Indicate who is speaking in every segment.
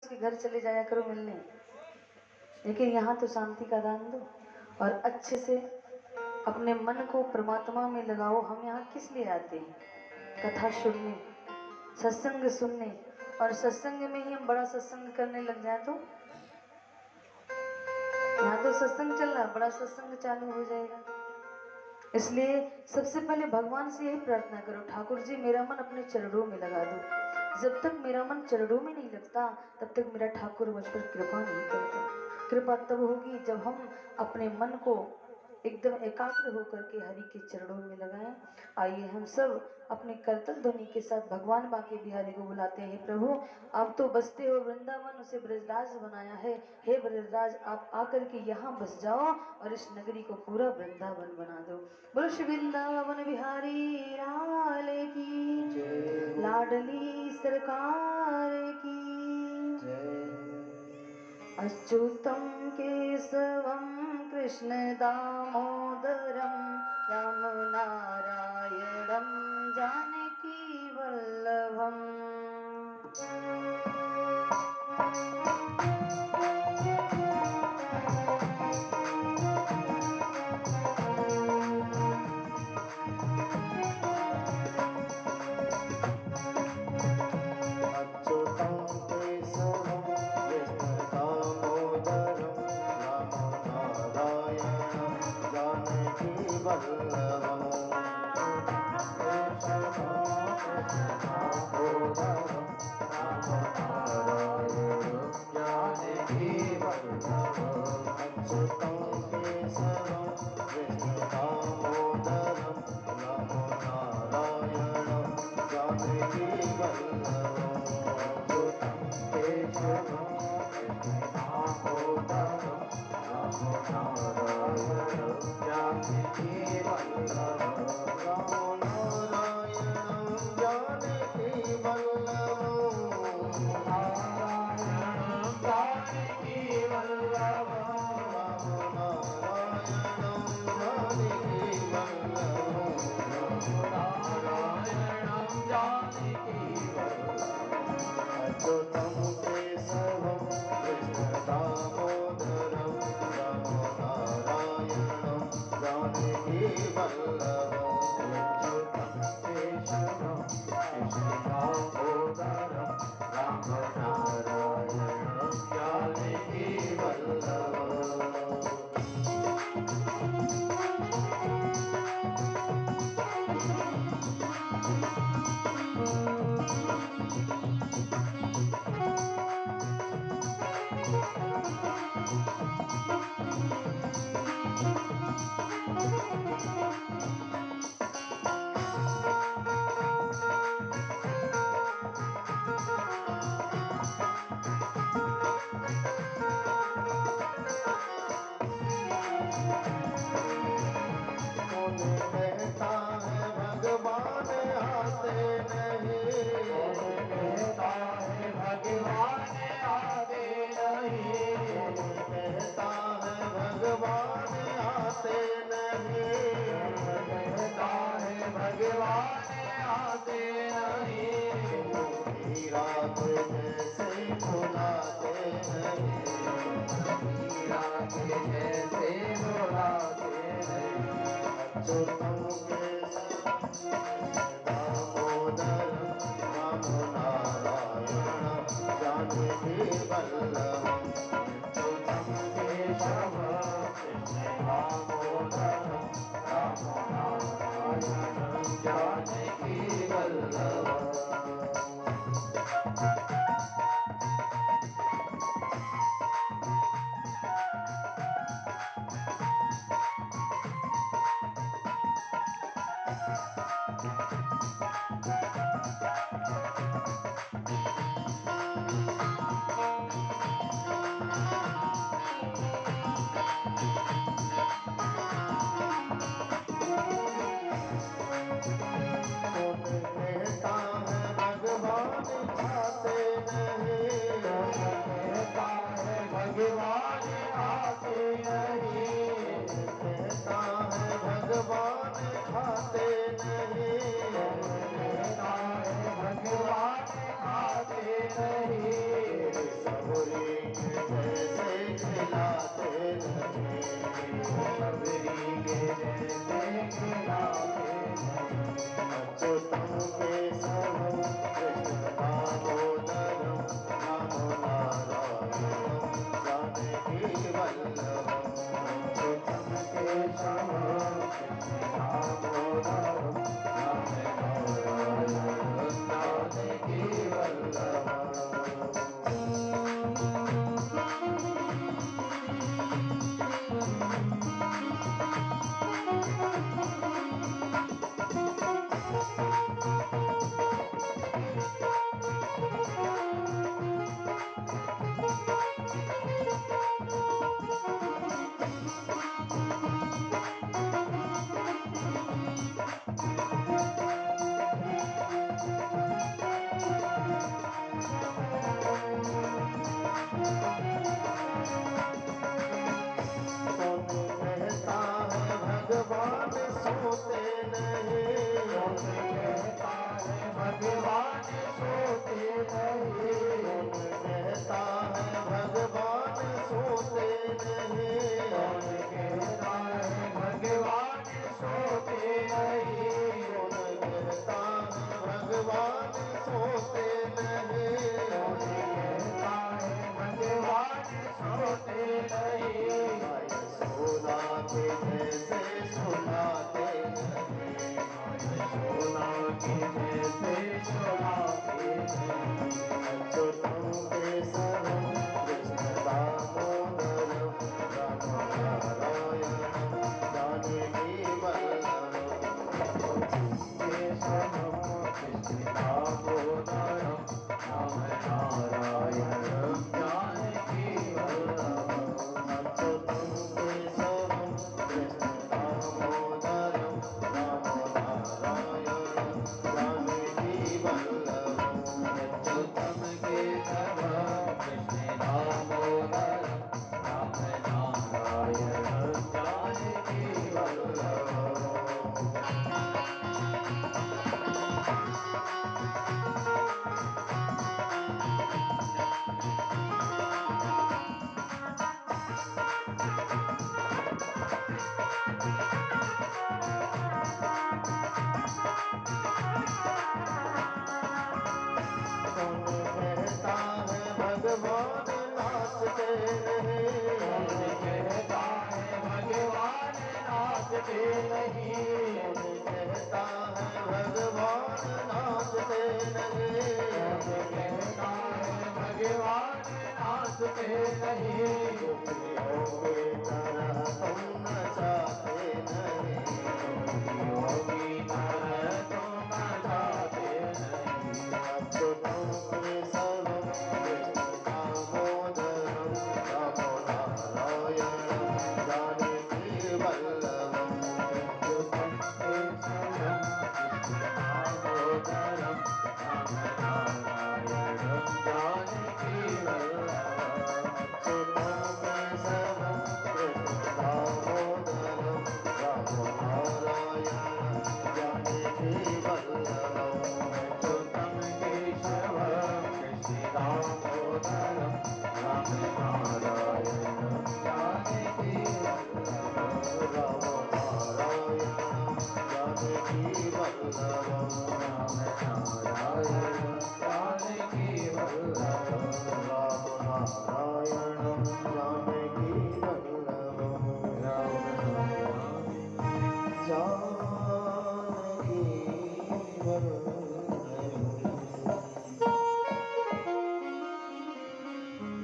Speaker 1: उसके घर चले जाया करो मिलने, लेकिन यहाँ तो शांति का दान दो और अच्छे से अपने मन को परमात्मा में लगाओ। हम यहाँ किस लिए आते हैं? कथा सुनने, सत्संग सुनने, और सत्संग में ही हम बड़ा सत्संग करने लग जाए तो यहाँ तो सत्संग चल रहा, बड़ा सत्संग चालू हो जाएगा। इसलिए सबसे पहले भगवान से यही प्रार्थना करो, ठाकुर जी मेरा मन अपने चरणों में लगा दो। जब तक मेरा मन चरणों में नहीं लगता तब तक मेरा ठाकुर मुझ पर कृपा नहीं करता। कृपा तब होगी जब हम अपने मन को एकदम एकाग्र होकर के हरि के चरणों में लगाएं। आइए हम सब अपने करतल ध्वनि के साथ भगवान बांके बिहारी को बुलाते हैं। प्रभु आप तो बसते हो वृंदावन, उसे ब्रजराज बनाया है। हे ब्रजराज आप आकर के यहाँ बस जाओ और इस नगरी को पूरा वृंदावन बना दो। बोलो श्री वृंदावन बिहारी लाल की, लाडली सरकार की। अच्युतम केशवम कृष्ण दामोदरम राम नारायणम जानकी वल्लभम।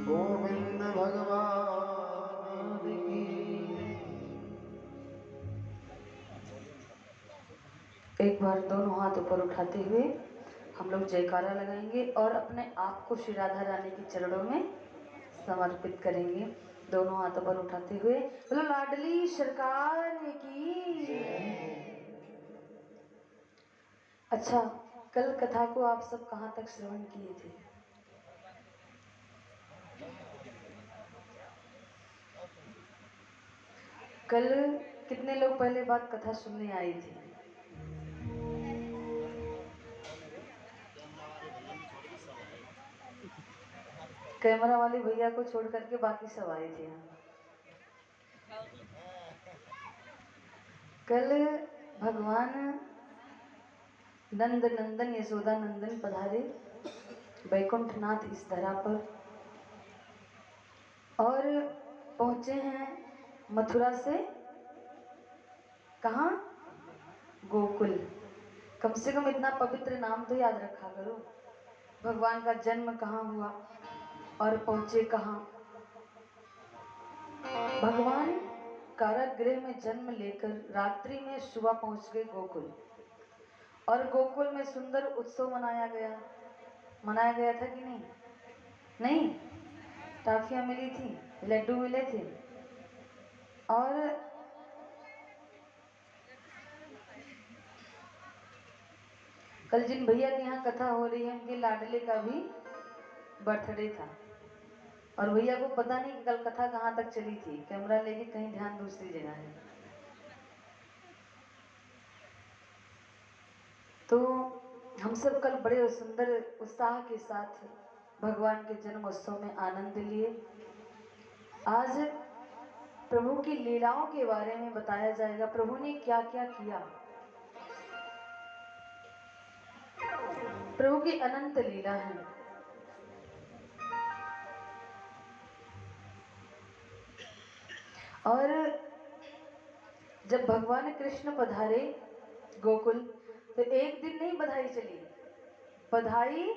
Speaker 2: गोविंद भगवान की।
Speaker 1: एक बार दोनों हाथ ऊपर उठाते हुए हम लोग जयकारा लगाएंगे और अपने आप को श्री राधा रानी के चरणों में समर्पित करेंगे। दोनों हाथ ऊपर उठाते हुए बोलो लाडली सरकार की। अच्छा, कल कथा को आप सब कहाँ तक श्रवण किए थे? कल कितने लोग पहले बात कथा सुनने आए थे? कैमरा वाले भैया को छोड़ करके बाकी सब आए थे यहाँ। कल भगवान नंद नंदन यशोदा नंदन पधारे बैकुंठनाथ इस धरा पर और पहुंचे हैं मथुरा से कहाँ? गोकुल। कम से कम इतना पवित्र नाम तो याद रखा करो। भगवान का जन्म कहाँ हुआ और पहुंचे कहाँ? भगवान कारागृह में जन्म लेकर रात्रि में सुबह पहुंच गए गोकुल और गोकुल में सुंदर उत्सव मनाया गया। मनाया गया था कि नहीं? नहीं, टॉफियां मिली थी, लड्डू मिले थे और कल जिन भैया के यहाँ कथा हो रही है उनके लाडले का भी बर्थडे था और भैया को पता नहीं कि कल कथा कहाँ तक चली थी। कैमरा लेके कहीं ध्यान दूसरी जगह है। तो हम सब कल बड़े सुंदर उत्साह के साथ भगवान के जन्म उत्सव में आनंद लिए। आज प्रभु की लीलाओं के बारे में बताया जाएगा। प्रभु ने क्या क्या किया। प्रभु की अनंत लीला है। और जब भगवान कृष्ण पधारे गोकुल तो एक दिन नहीं बधाई चली, बधाई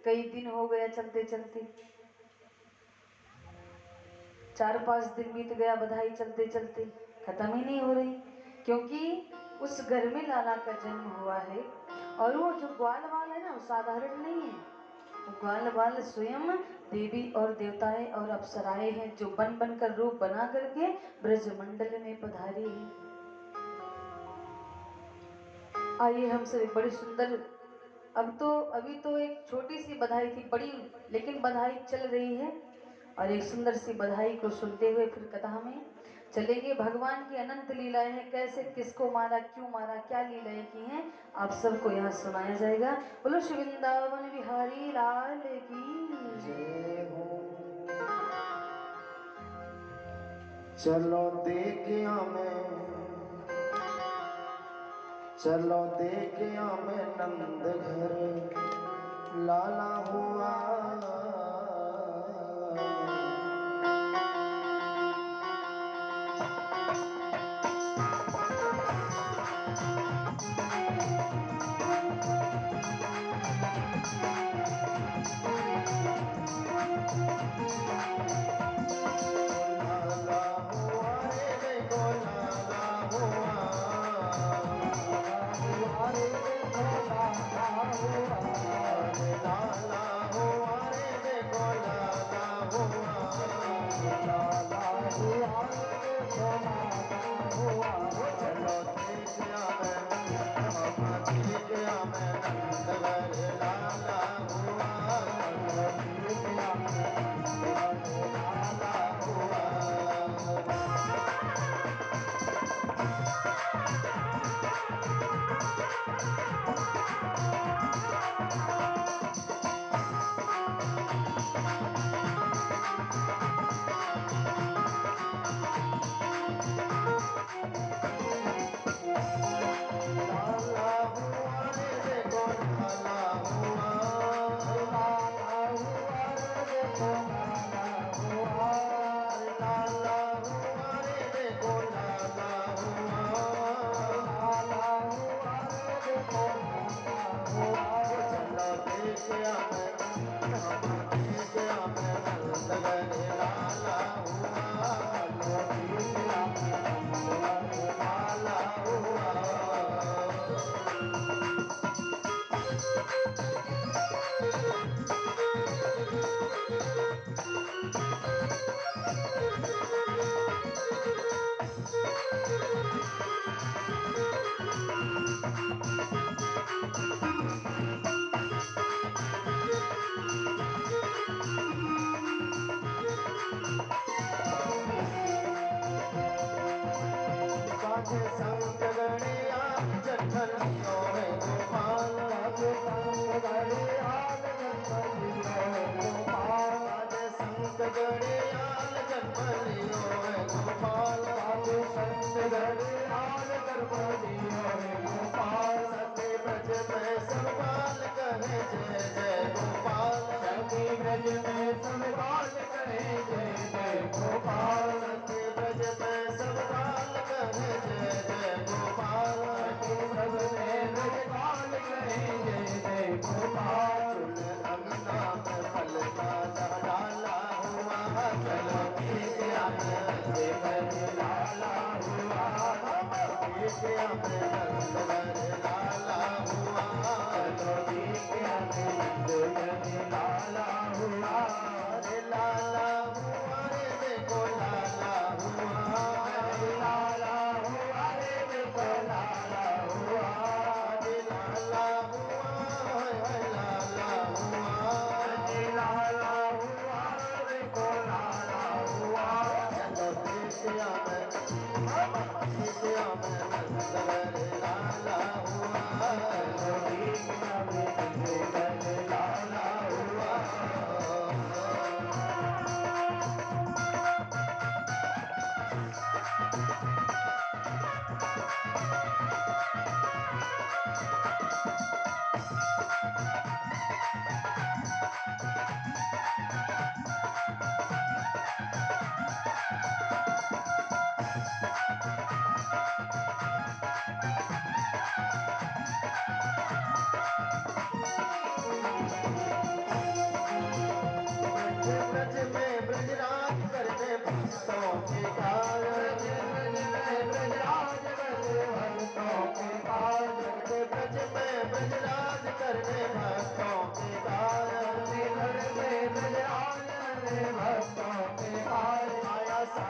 Speaker 1: कई दिन हो गया चलते चलते। 4-5 दिन बीत गया, बधाई चलते चलते खत्म ही नहीं हो रही, क्योंकि उस घर में लाला का जन्म हुआ है। और वो जो ग्वाल वाल है ना, वो साधारण नहीं है। वो ग्वाल वाल स्वयं देवी और देवताएं और अप्सराएं हैं, जो बन बन कर रूप बना करके ब्रजमंडल में पधारी है। आइए हम सब एक बड़ी सुंदर, अभी तो एक छोटी सी बधाई थी, बड़ी लेकिन बधाई चल रही है, और एक सुंदर सी बधाई को सुनते हुए फिर कथा में चलेंगे। भगवान की अनंत लीलाएं हैं, कैसे किसको मारा, क्यों मारा, क्या लीलाएं की हैं, आप सबको यहाँ सुनाया जाएगा। बोलो श्री वृंदावन बिहारी लाल की
Speaker 2: जय हो। चलो देखिया मैं, चलो देखिया मैं नंद घर लाला हुआ।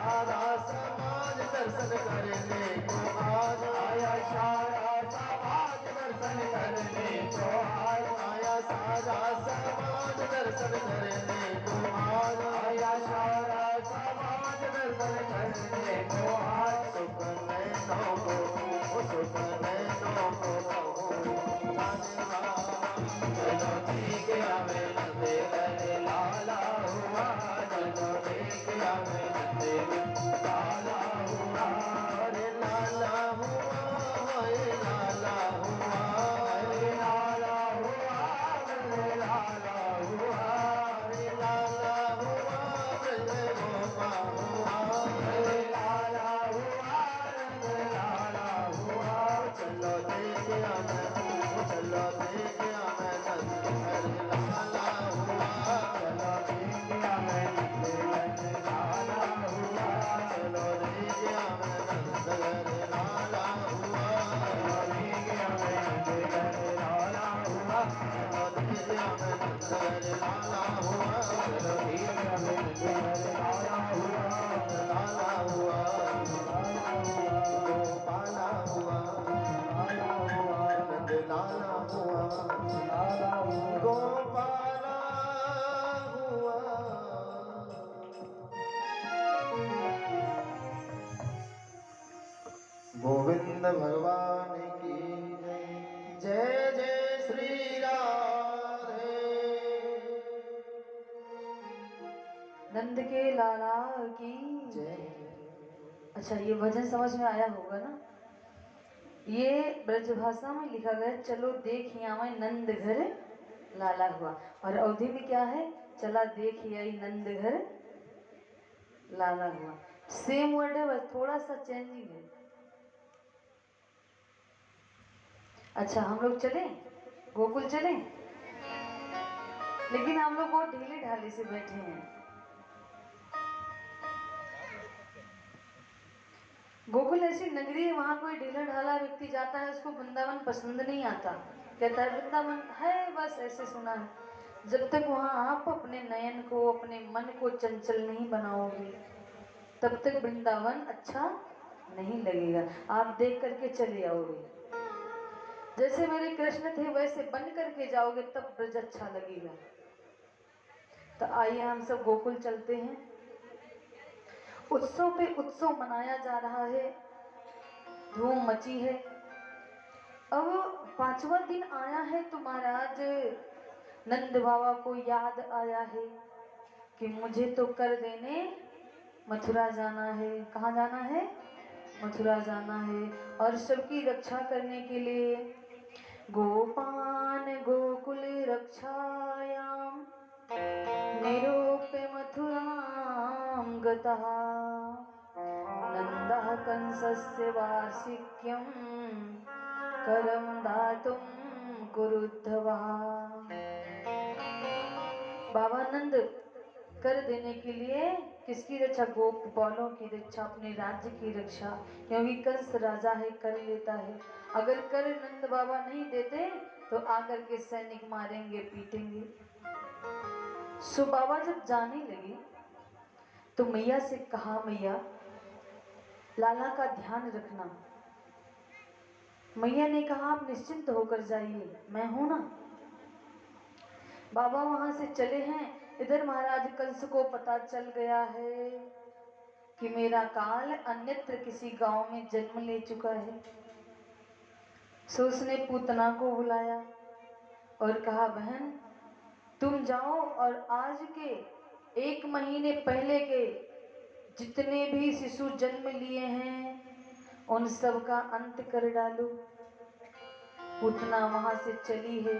Speaker 2: सारा समाज दर्शन करने को आज आया, सारा समाज दर्शन करने को आज आया, सारा समाज दर्शन करने को आज आया, सारा समाज दर्शन करने को आज सुख नैनों को, सुख नैनों को चलो ठीक हमें नंदे गए लाला हुआ, चलो ठीक हमें नंदे लाला हुआ, अरे लाला हुआ, अरे लाला हुआ, अरे लाला हुआ, अरे लाला हुआ, अरे लाला हुआ, अरे गोपा हुआ, अरे लाला हुआ, अरे लाला हुआ, चलो देख हमें, चलो देख हमें नंद लाला हुआ, चलो देख हमें नंद लाला हुआ, चलो देख हमें नंद लाला हुआ, चलो देख हमें नंद लाला हुआ, चलो देख हमें नंद लाला हुआ, चलो देख हमें नंद लाला हुआ, लाला हुआ, गोपाला हुआ, नंद लाला हुआ, गोपाला हुआ। गोविंद भगवान की जय, जय जय श्री राधे।
Speaker 1: नंद के लाला की।
Speaker 2: जय।
Speaker 1: अच्छा, ये भजन समझ में आया होगा ना। ये ब्रज भाषा में लिखा गया, चलो देख आवे नंद घर लाला हुआ। और अवधि में क्या है, चला देख आई नंद घर लाला हुआ। सेम वर्ड है, बस थोड़ा सा चेंजिंग है। अच्छा, हम लोग चले गोकुल चले, लेकिन हम लोग बहुत ढीले ढाले से बैठे हैं। गोकुल ऐसी नगरी है, वहां कोई ढीला ढाला व्यक्ति जाता है, उसको वृंदावन पसंद नहीं आता। कहता है वृंदावन है बस ऐसे सुना है। जब तक वहां आप अपने नयन को, अपने मन को चंचल नहीं बनाओगे, तब तक वृंदावन अच्छा नहीं लगेगा। आप देख करके चले आओगे, जैसे मेरे कृष्ण थे वैसे बन करके जाओगे, तब ब्रज अच्छा लगेगा। तो आइए हम सब गोकुल चलते हैं। उत्सव पे उत्सव मनाया जा रहा है, धूम मची है। अब 5वां दिन आया है तो महाराज नंद बाबा को याद आया है कि मुझे तो कर देने मथुरा जाना है। कहाँ जाना है? मथुरा जाना है। और सबकी रक्षा करने के लिए गोपान गोकुल रक्षायाम निरूप्य मथुरां गतः नंदः कंसस्य वार्षिक्यं करं दातुं कुरुद्धवः। बाबा नंद कर देने के लिए किसकी रक्षा? गोपालों की रक्षा, अपने राज्य की रक्षा। क्योंकि कंस राजा है, कर लेता है। अगर कर नंद बाबा नहीं देते तो आकर के सैनिक मारेंगे, पीटेंगे। सो बाबा जब जाने लगे तो मैया से कहा, मैया लाला का ध्यान रखना। मैया ने कहा, आप निश्चिंत होकर जाइए, मैं हूं ना। बाबा वहां से चले हैं। इधर महाराज कंस को पता चल गया है कि मेरा काल अन्यत्र किसी गांव में जन्म ले चुका है। सो उसने पूतना को बुलाया और कहा, बहन तुम जाओ और आज के 1 महीने पहले के जितने भी शिशु जन्म लिए हैं उन सब का अंत कर डालो। पूतना वहां से चली है।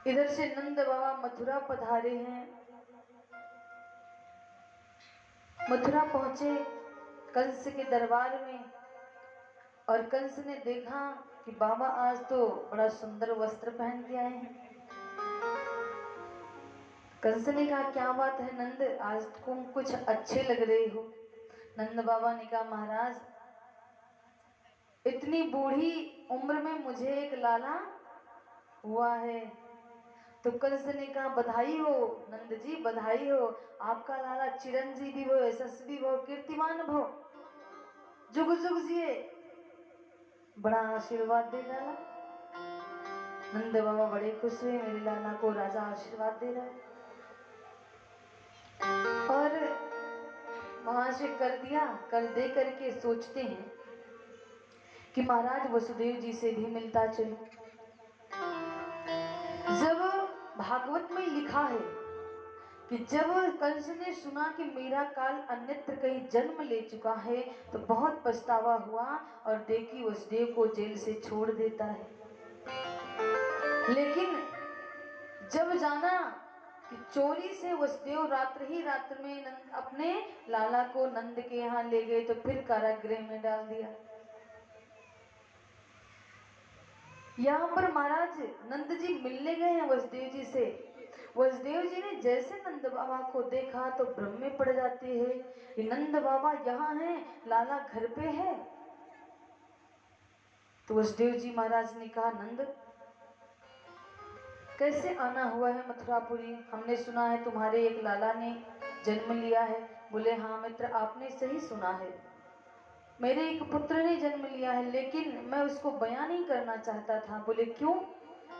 Speaker 1: इधर से नंद बाबा मथुरा पधारे हैं। मथुरा पहुंचे कंस के दरबार में, और कंस ने देखा कि बाबा आज तो बड़ा सुंदर वस्त्र पहन के आए हैं। कंस ने कहा, क्या बात है नंद, आज तुम कुछ अच्छे लग रहे हो। नंद बाबा ने कहा, महाराज इतनी बूढ़ी उम्र में मुझे एक लाला हुआ है, तो कंस ने कहा बधाई हो नंद जी, बधाई हो, आपका लाला चिरंजीवी भव, यशस्वी भव, कीर्तिमान भव, जुग जुग जिए। बड़ा आशीर्वाद दे डाला। नंद बाबा बड़े खुश हुए, मेरे लाला को राजा आशीर्वाद दे रहा है। और वहां से कर दिया, कर दे करके सोचते हैं कि महाराज वसुदेव जी से भी मिलता चलूं। जब भागवत में लिखा है कि जब कंस ने सुना कि मेरा काल अन्यत्र कहीं जन्म ले चुका है तो बहुत पछतावा हुआ और देवकी वसुदेव को जेल से छोड़ देता है। लेकिन जब जाना कि चोरी से वसुदेव रात्र ही रात्र में अपने लाला को नंद के यहाँ ले गए तो फिर कारागृह में डाल दिया। यहाँ पर महाराज नंद जी मिलने गए हैं वसुदेव जी से। वसुदेव जी ने जैसे नंद बाबा को देखा तो भ्रम में पड़ जाते हैं कि नंद बाबा यहाँ हैं, लाला घर पे है। तो वसुदेव जी महाराज ने कहा नंद कैसे आना हुआ है मथुरापुरी, हमने सुना है तुम्हारे एक लाला ने जन्म लिया है। बोले हाँ मित्र, आपने सही सुना है, मेरे एक पुत्र ने जन्म लिया है, लेकिन मैं उसको बयां नहीं करना चाहता था। बोले क्यों?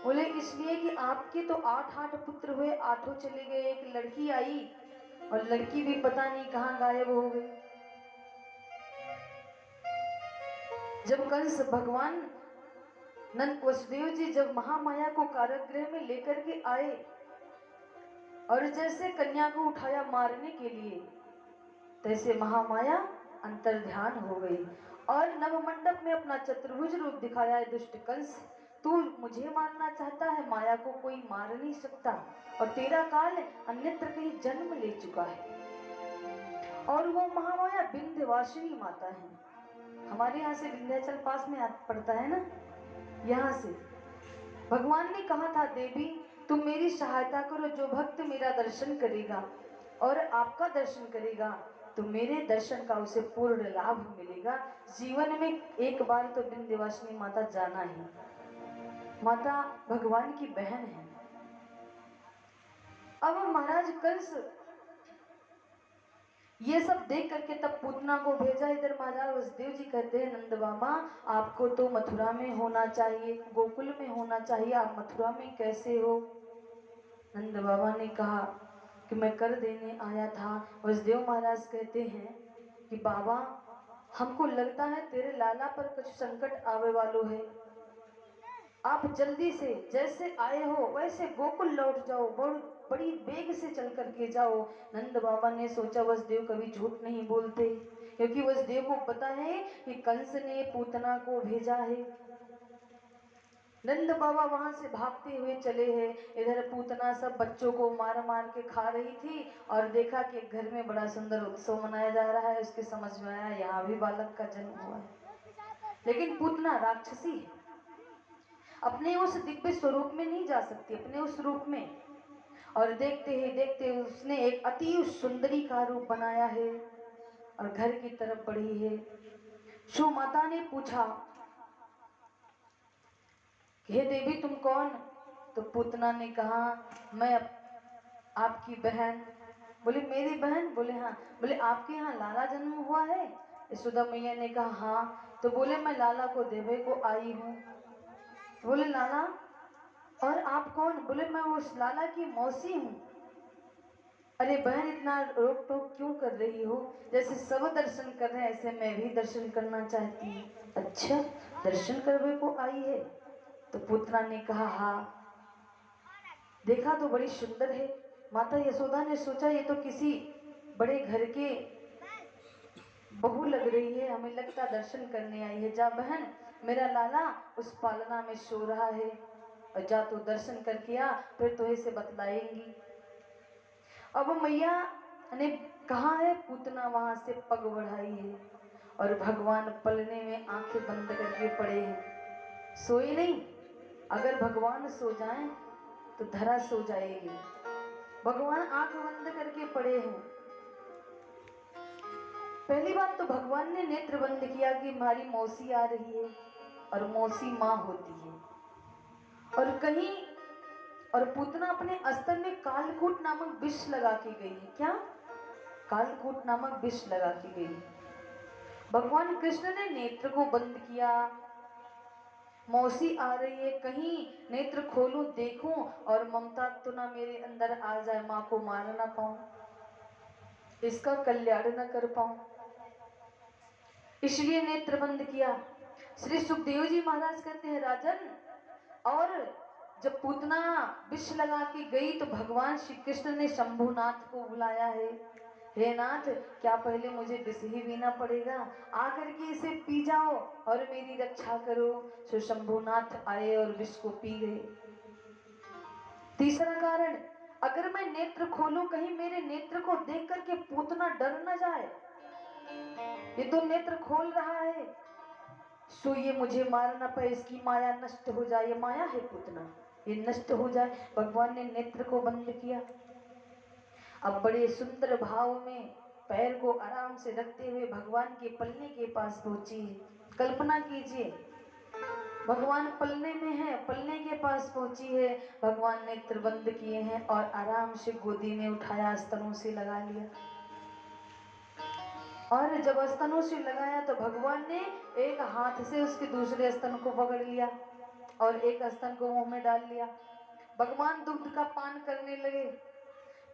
Speaker 1: बोले इसलिए कि आपके तो 8 पुत्र हुए, 8 चले गए, एक लड़की आई और लड़की भी पता नहीं कहाँ गायब हो गई। जब कंस भगवान नंद वसुदेव जी जब महामाया को कारागृह में लेकर के आए और जैसे कन्या को उठाया मारने के लिए, तैसे महामाया अंतर्ध्यान हो गई और नवमंडप में अपना चतुर्भुज रूप दिखाया है। दुष्ट कंस, तू मुझे मारना चाहता है, माया को कोई मार नहीं सकता और तेरा काल अन्यत्र कहीं जन्म ले चुका है। और वो महामाया विंध्यवासिनी माता है। हमारे यहाँ से विंध्याचल पास में पड़ता है ना, यहाँ से भगवान ने कहा था देवी तुम मेरी सहायता करो, जो भक्त मेरा दर्शन करेगा और आपका दर्शन करेगा तो मेरे दर्शन का उसे पूर्ण लाभ मिलेगा। जीवन में एक बार तो विंध्यवासिनी माता जाना ही। माता भगवान की बहन है। अब महाराज कंस ये सब देख करके तब पूतना को भेजा। इधर महाराज वसुदेव जी कहते हैं नंद बाबा आपको तो मथुरा में होना चाहिए, गोकुल में होना चाहिए, आप मथुरा में कैसे हो? नंद बाबा ने कहा कि मैं कर देने आया था। वसुदेव महाराज कहते हैं कि बाबा हमको लगता है तेरे लाला पर कुछ संकट आवे वालो है, आप जल्दी से जैसे आए हो वैसे गोकुल लौट जाओ, बड़ी वेग से चल करके जाओ। नंद बाबा ने सोचा वसुदेव कभी झूठ नहीं बोलते, क्योंकि वसुदेव को पता है कि कंस ने पूतना को भेजा है। नंद बाबा वहां से भागते हुए चले हैं। इधर पूतना सब बच्चों को मार मार के खा रही थी और देखा कि घर में बड़ा सुंदर उत्सव मनाया जा रहा है। उसके समझ में आया यहाँ भी बालक का जन्म हुआ है। लेकिन पूतना राक्षसी है, अपने उस दिव्य स्वरूप में नहीं जा सकती, अपने उस रूप में। और देखते ही देखते उसने एक अति सुंदरी का रूप बनाया है और घर की तरफ बढ़ी है। शो माता ने पूछा हे देवी तुम कौन? तो पूतना ने कहा मैं आपकी बहन। बोले मेरी बहन? बोले हाँ। बोले आपके यहाँ लाला जन्म हुआ है? यशोदा मैया ने कहा हाँ। तो बोले मैं लाला को देवे को आई हूँ। बोले लाला और आप कौन? बोले मैं उस लाला की मौसी हूँ। अरे बहन इतना रोक टोक क्यों कर रही हो? जैसे सब दर्शन कर रहे हैं ऐसे मैं भी दर्शन करना चाहती हूँ। अच्छा दर्शन करने को आई है? तो पुत्रा ने कहा हाँ। देखा तो बड़ी सुंदर है। माता यशोदा ने सोचा ये तो किसी बड़े घर के बहू लग रही है, हमें लगता दर्शन करने आई है। जा बहन मेरा लाला उस पालना में सो रहा है और जा तो दर्शन करके आ, फिर तो इसे बतलाएंगी। अब मैया ने कहा है पूतना वहां से पग बढ़ाई है और भगवान पलने में आंखें बंद करके पड़े हैं, सोए नहीं। अगर भगवान सो जाएं तो धरा सो जाएगी। भगवान आंख बंद करके पड़े हैं। पहली बात तो भगवान ने नेत्र बंद किया कि हमारी मौसी आ रही है और मौसी माँ होती है। और कहीं और पूतना अपने अस्त्र में कालकूट नामक विष लगा के गई है। क्या? कालकूट नामक विष लगा के गई है। भगवान कृष्ण ने नेत्र को बंद किया। मौसी आ रही है, कहीं नेत्र खोलूं देखूं और ममता तो ना मेरे अंदर आ जाए, माँ को मार ना पाऊं, इसका कल्याण न कर पाऊं, इसलिए नेत्र बंद किया। श्री सुखदेव जी महाराज कहते हैं राजन, और जब पूतना विष लगा के गई तो भगवान श्री कृष्ण ने शंभुनाथ को बुलाया है। हे नाथ, क्या पहले मुझे विष ही पीना पड़ेगा? आकर के इसे पी जाओ और मेरी रक्षा करो। सो शंभुनाथ आए और विष को पी गए। तीसरा कारण, अगर मैं नेत्र खोलूं कहीं मेरे नेत्र को देख करके पूतना डर न जाए, ये तो नेत्र खोल रहा है, सो ये मुझे मार ना पाए, इसकी माया नष्ट हो जाए, ये माया है पूतना, ये नष्ट हो जाए। भगवान ने नेत्र को बंद किया। अब बड़े सुंदर भाव में पैर को आराम से रखते हुए भगवान के पलने के पास पहुंची। कल्पना कीजिए, भगवान पलने में है, पलने के पास पहुंची है, भगवान नेत्र बंद किए हैं और आराम से गोदी में उठाया, स्तनों से लगा लिया। और जब स्तनों से लगाया तो भगवान ने एक हाथ से उसके दूसरे स्तन को पकड़ लिया और एक स्तन को मुंह में डाल लिया। भगवान दुग्ध का पान करने लगे।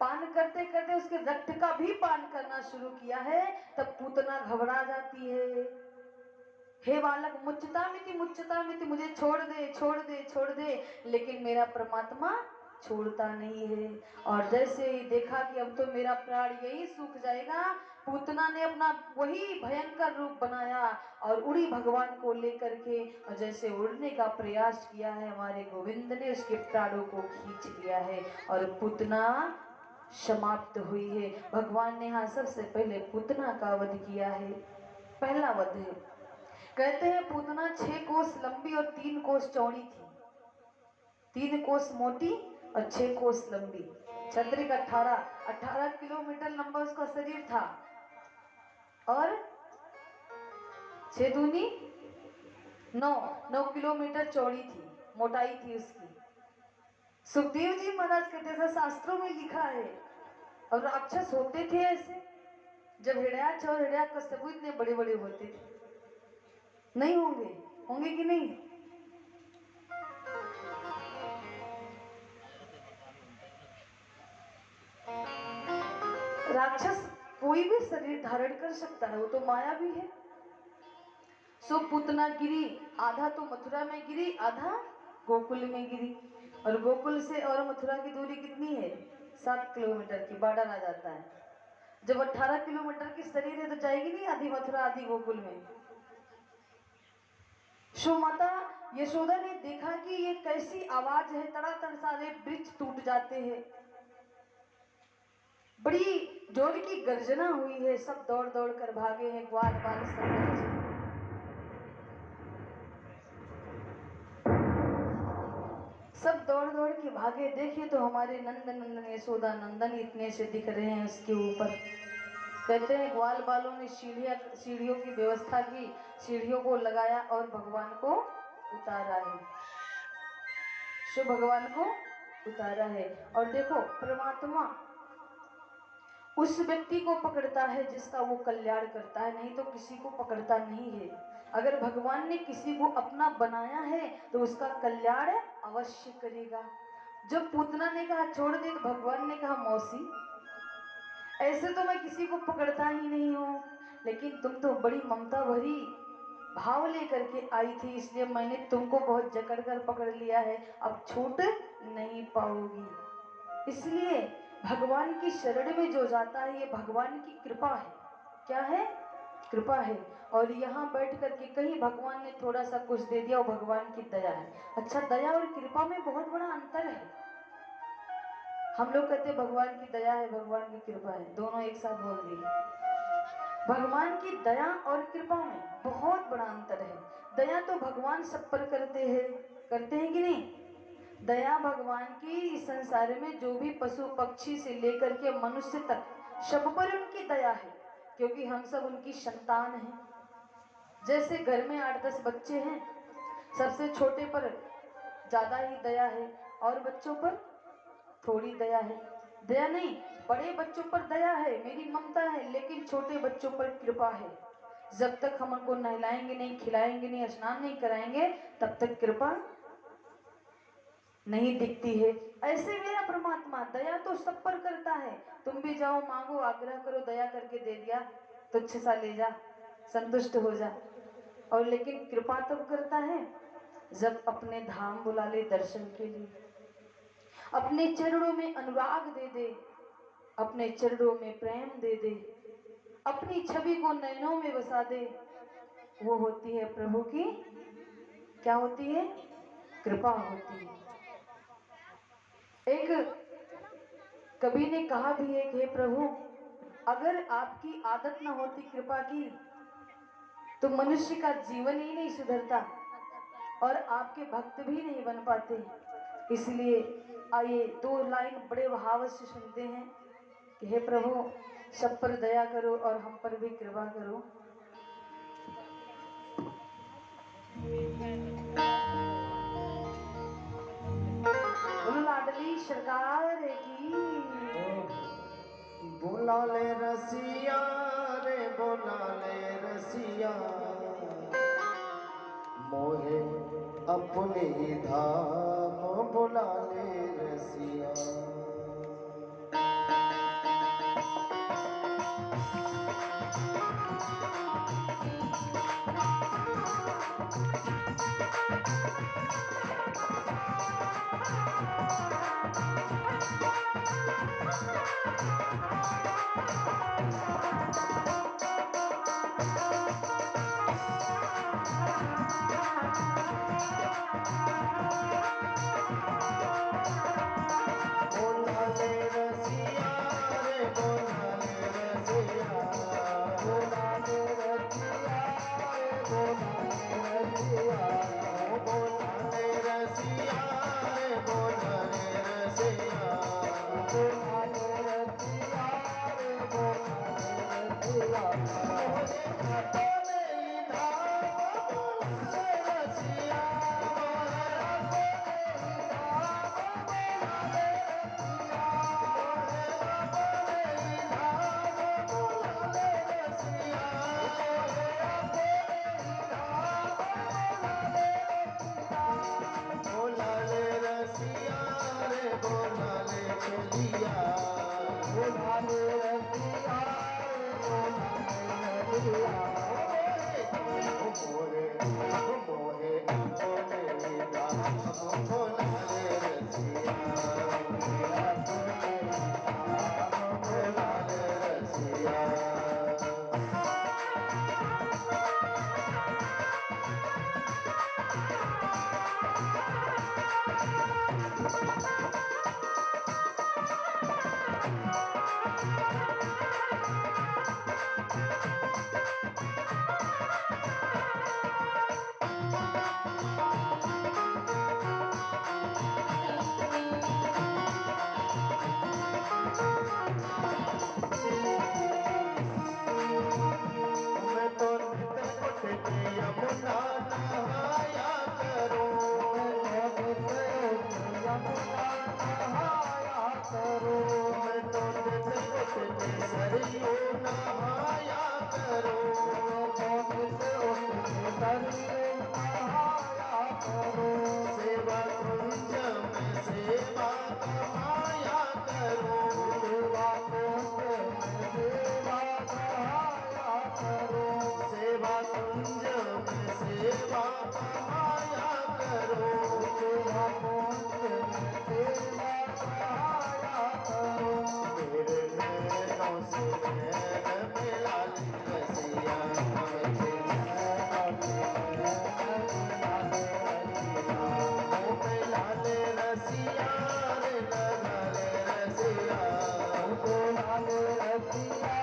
Speaker 1: पान करते करते उसके रक्त का भी पान करना शुरू किया है। तब पूतना घबरा जाती है, हे बालक मुच्चता मिति, मुझे छोड़ दे छोड़ दे छोड़ दे, लेकिन मेरा परमात्मा छोड़ता नहीं है। और जैसे ही देखा कि अब तो मेरा प्राण यही सूख जाएगा, पूतना ने अपना वही भयंकर रूप बनाया और उड़ी भगवान को लेकर के, और जैसे उड़ने का प्रयास किया है, हमारे गोविंद ने उसके प्राणों को खींच लिया है और पूतना समाप्त हुई है। भगवान ने यहाँ सबसे पहले पूतना का वध किया है, पहला वध है। कहते हैं पूतना 6 कोस लंबी और 3 कोस चौड़ी थी, 3 कोस मोटी और 6 कोस लंबी। चंद्रिक 18 किलोमीटर लंबा उसका शरीर था और 6 दूनी 9 किलोमीटर चौड़ी थी, मोटाई थी उसकी। सुखदेव जी महाराज कहते हैं शास्त्रों में लिखा है, और राक्षस होते थे ऐसे, जब हिरण्याक्ष और हिरण्यकश्यप इतने बड़े बड़े होते थे, नहीं होंगे? होंगे कि नहीं? राक्षस कोई भी शरीर धारण कर सकता है, वो तो माया भी है। सो पूतना गिरी, आधा तो मथुरा में गिरी, आधा गोकुल में गिरी। और गोकुल से और मथुरा की दूरी कितनी है? 7 किलोमीटर की, बॉर्डर आ जाता है। जब 18 किलोमीटर की शरीर है तो जाएगी नहीं आधी मथुरा आधी गोकुल में। सो माता यशोदा ने देखा कि ये कैसी आवाज है, तड़ातड़ सारे वृक्ष टूट जाते हैं, बड़ी जोर की गर्जना हुई है, सब दौड़ दौड़ कर भागे हैं, ग्वाल बाल सब बच्चे। सब दौड़ दौड़ के भागे, देखे तो हमारे नंद नंदन यशोदा नंदन इतने से दिख रहे हैं उसके ऊपर। कहते हैं ग्वाल बालों ने सीढ़ियों की व्यवस्था की, सीढ़ियों को लगाया और भगवान को उतारा है, सो भगवान को उतारा है। और देखो, परमात्मा उस व्यक्ति को पकड़ता है जिसका वो कल्याण करता है, नहीं तो किसी को पकड़ता नहीं है। अगर भगवान ने किसी को अपना बनाया है तो उसका कल्याण अवश्य करेगा। जब पूतना ने कहा छोड़ दे, तो भगवान ने कहा मौसी, ऐसे तो मैं किसी को पकड़ता ही नहीं हूँ, लेकिन तुम तो बड़ी ममता भरी भाव लेकर के आई थी, इसलिए मैंने तुमको बहुत जकड़ कर पकड़ लिया है, अब छूट नहीं पाओगी। इसलिए भगवान की शरण में जो जाता है, ये भगवान की कृपा है। क्या है? कृपा है। और यहाँ बैठ करके कहीं भगवान ने थोड़ा सा कुछ दे दिया, वो भगवान की दया है। अच्छा, दया और कृपा में बहुत बड़ा अंतर है। हम लोग कहते हैं भगवान की दया है, भगवान की कृपा है, दोनों एक साथ बोल दिए। भगवान की दया और कृपा में बहुत बड़ा अंतर है। दया तो भगवान सब पर करते हैं कि नहीं? दया भगवान की इस संसार में जो भी पशु पक्षी से लेकर के मनुष्य तक सब पर उनकी दया है, क्योंकि हम सब उनकी संतान हैं। जैसे घर में 8-10 बच्चे हैं, सबसे छोटे पर ज्यादा ही दया है, और बच्चों पर थोड़ी दया है। दया नहीं, बड़े बच्चों पर दया है, मेरी ममता है, लेकिन छोटे बच्चों पर कृपा है। जब तक हम उनको नहलाएंगे नहीं, खिलाएंगे नहीं, स्नान नहीं कराएंगे, तब तक कृपा नहीं दिखती है। ऐसे मेरा परमात्मा दया तो सब पर करता है। तुम भी जाओ, मांगो, आग्रह करो, दया करके दे दिया, तुच्छ सा ले जा, संतुष्ट हो जा। और लेकिन कृपा तब करता है जब अपने धाम बुला ले दर्शन के लिए, अपने चरणों में अनुराग दे दे, अपने चरणों में प्रेम दे दे, अपनी छवि को नयनों में बसा दे। वो होती है प्रभु की, क्या होती है? कृपा होती है। एक कवि ने कहा भी है कि हे प्रभु, अगर आपकी आदत न होती कृपा की तो मनुष्य का जीवन ही नहीं सुधरता और आपके भक्त भी नहीं बन पाते। इसलिए आइए 2 लाइन बड़े भाव से सुनते हैं कि हे प्रभु, सब पर दया करो और हम पर भी कृपा करो। बोलो लाडली सरकार की।
Speaker 2: बोला ले रसिया रे, बोला ले रसिया, मोहे अपने ही धाम बुला ले रसिया। बोला ले रसिया रे, बोला ले रसिया, बोला ले रसिया रे, बोला ले रसिया, बोला ले रसिया रे, बोला ले रसिया, बोला ले रसिया रे, बोला ले रसिया। अपने ही धाम बुला ले रसिया, बोला ले रसिया रे, बोला ले चलिया, बोला ले रसिया रे, बोला ले चलिया। मोरे मोरे अपने ही धाम बोला ले रसिया, अपने ही धाम बोला ले रसिया। मैं तो नित उठ के यमुना नहाया करूं, मैं तो नित उठ के यमुना नहाया करूं, मैं तो नित उठ के सरयू नहाया करूं, मैं तो नित उठ के सरयू नहाया करूं। सेवा कुंज में सेवा कमाया करूं, सेवा कुंज में सेवा कमाया करूं, सेवा कुंज में सेवा कमाया करूं, सेवा कुंज में सेवा कमाया करूं। मेरे नैनों से नैन मिला ले रसिया, मेरे नैनों से नैन मिला ले रसिया, ओ मिला ले रसिया रे, लगा ले रसिया, ओ बोला ले रसिया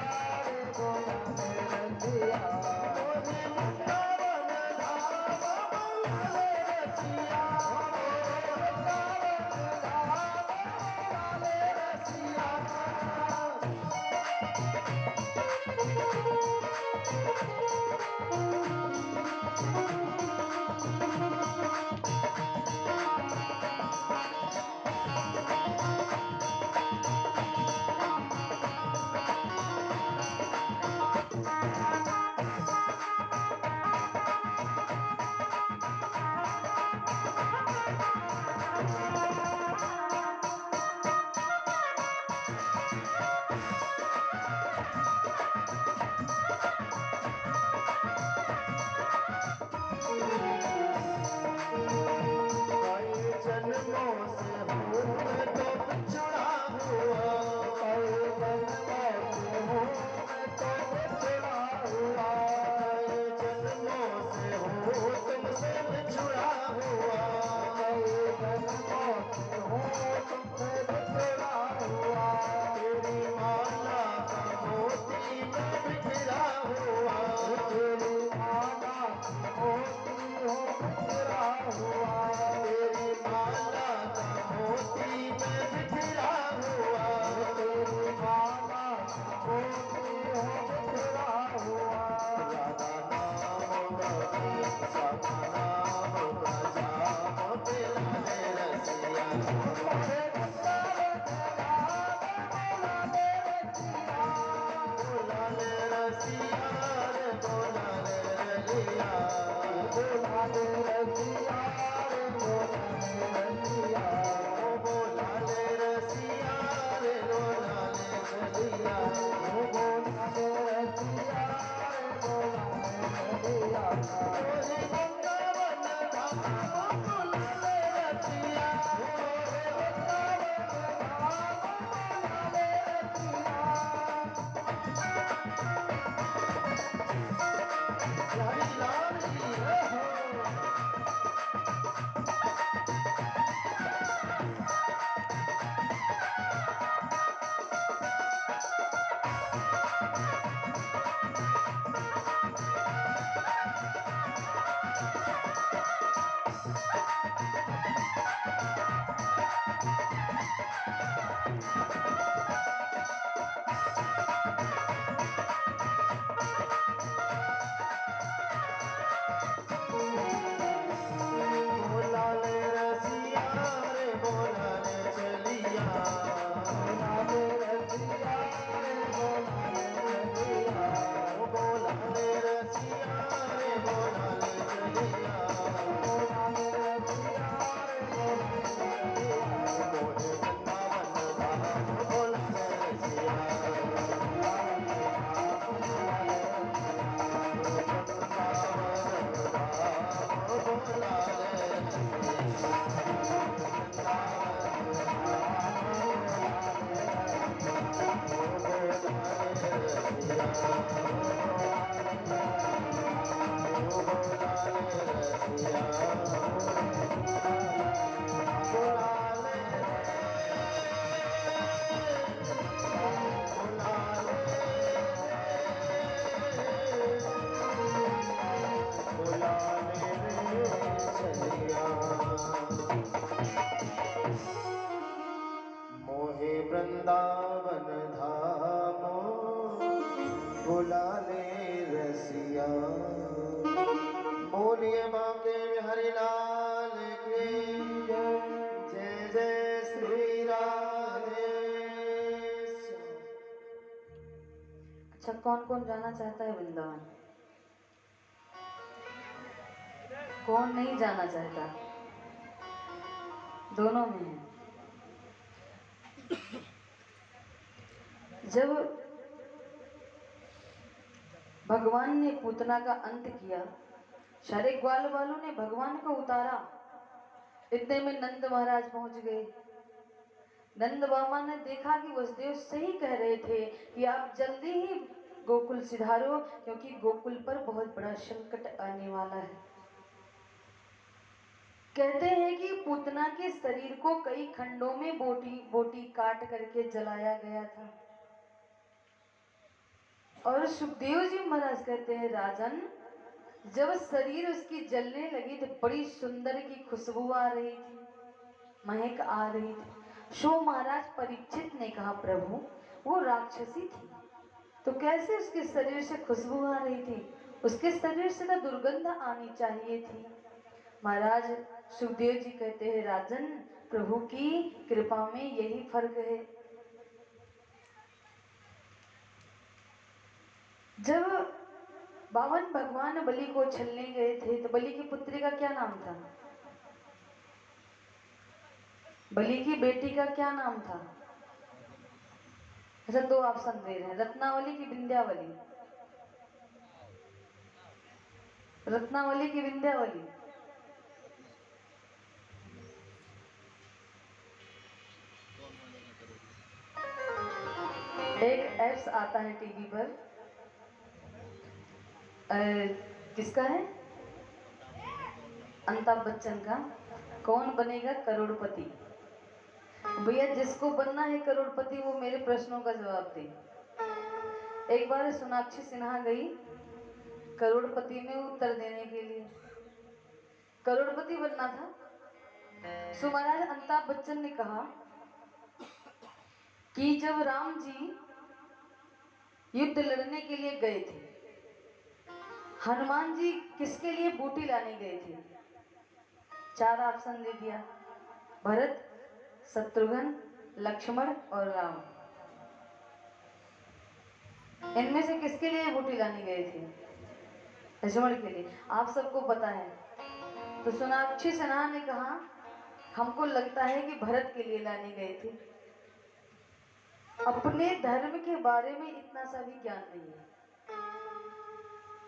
Speaker 2: रे, बोला ले रसिया। मोरे वृंदावन धाम बोला ले रसिया, मोरे वृंदावन धाम बोला ले रसिया। राधा नाम रसिया नाम राजा मोते लाले रसिया बोलाले रसिया रे बोलाले रसिया बोलाले रसिया रे बोलाले रसिया ओ बोलाले रसिया रे बोलाले रसिया ओ बोलाले रसिया रे बोलाले रसिया ओरे वृंदावन धाम बोलाले रसिया ओरे वृंदावन धाम बोलाले रसिया हरि लाल जी हो बोलाले रसिया रे बोलाले चलिया बोलाले रसिया रे बोलाले चलिया ओ बोलाले रसिया रे बोलाले चलिया बोलाले रसिया रे बोलाले चलिया मोहे वृंदावन धाम बोलाले रसिया मोहे वृंदावन धामो बुलाले रसिया बोलिए बांके हरि लाल की जय जय श्री राधे
Speaker 1: अच्छा, कौन कौन जाना चाहता है वृंदावन? कौन नहीं जाना चाहता? दोनों में है। जब भगवान ने पूतना का अंत किया, सारे ग्वाल वालों ने भगवान को उतारा। इतने में नंद महाराज पहुंच गए। नंद बाबा ने देखा कि वसुदेव सही कह रहे थे कि आप जल्दी ही गोकुल सिधारो, क्योंकि गोकुल पर बहुत बड़ा संकट आने वाला है। कहते हैं कि पूतना के शरीर को कई खंडों में बोटी बोटी काट करके जलाया गया था। और सुखदेव जी महाराज कहते हैं, राजन, जब शरीर उसकी जलने लगी तो बड़ी सुंदर की खुशबू आ रही थी, महक आ रही थी। सो महाराज परीक्षित ने कहा, प्रभु वो राक्षसी थी तो कैसे उसके शरीर से खुशबू आ रही थी? उसके शरीर से तो दुर्गंध आनी चाहिए थी। महाराज सुखदेव जी कहते हैं, राजन, प्रभु की कृपा में यही फर्क है। जब बावन भगवान बलि को छलने गए थे तो बलि की पुत्री का क्या नाम था? बलि की बेटी का क्या नाम था? अच्छा, दो ऑप्शन दे रहे हैं, रत्नावली की विंध्यावली? रत्नावली की विंध्यावली? एक एप्स आता है टीवी पर, किसका है? अमिताभ बच्चन का, कौन बनेगा करोड़पति। भैया जिसको बनना है करोड़पति वो मेरे प्रश्नों का जवाब दे। एक बार सोनाक्षी सिन्हा गई करोड़पति में उत्तर देने के लिए, करोड़पति बनना था। सो महाराज अमिताभ बच्चन ने कहा कि जब राम जी युद्ध लड़ने के लिए गए थे। हनुमान जी किसके लिए बूटी लाने गए थे? 4 ऑप्शन दे दिया, भरत, शत्रुघ्न, लक्ष्मण और राम। इनमें से किसके लिए बूटी लाने गए थे? लक्ष्मण के लिए। आप सबको पता है। तो सोनाक्षी सिन्हा ने कहा हमको लगता है कि भरत के लिए लाने गए थे। अपने धर्म के बारे में इतना सा भी ज्ञान नहीं है।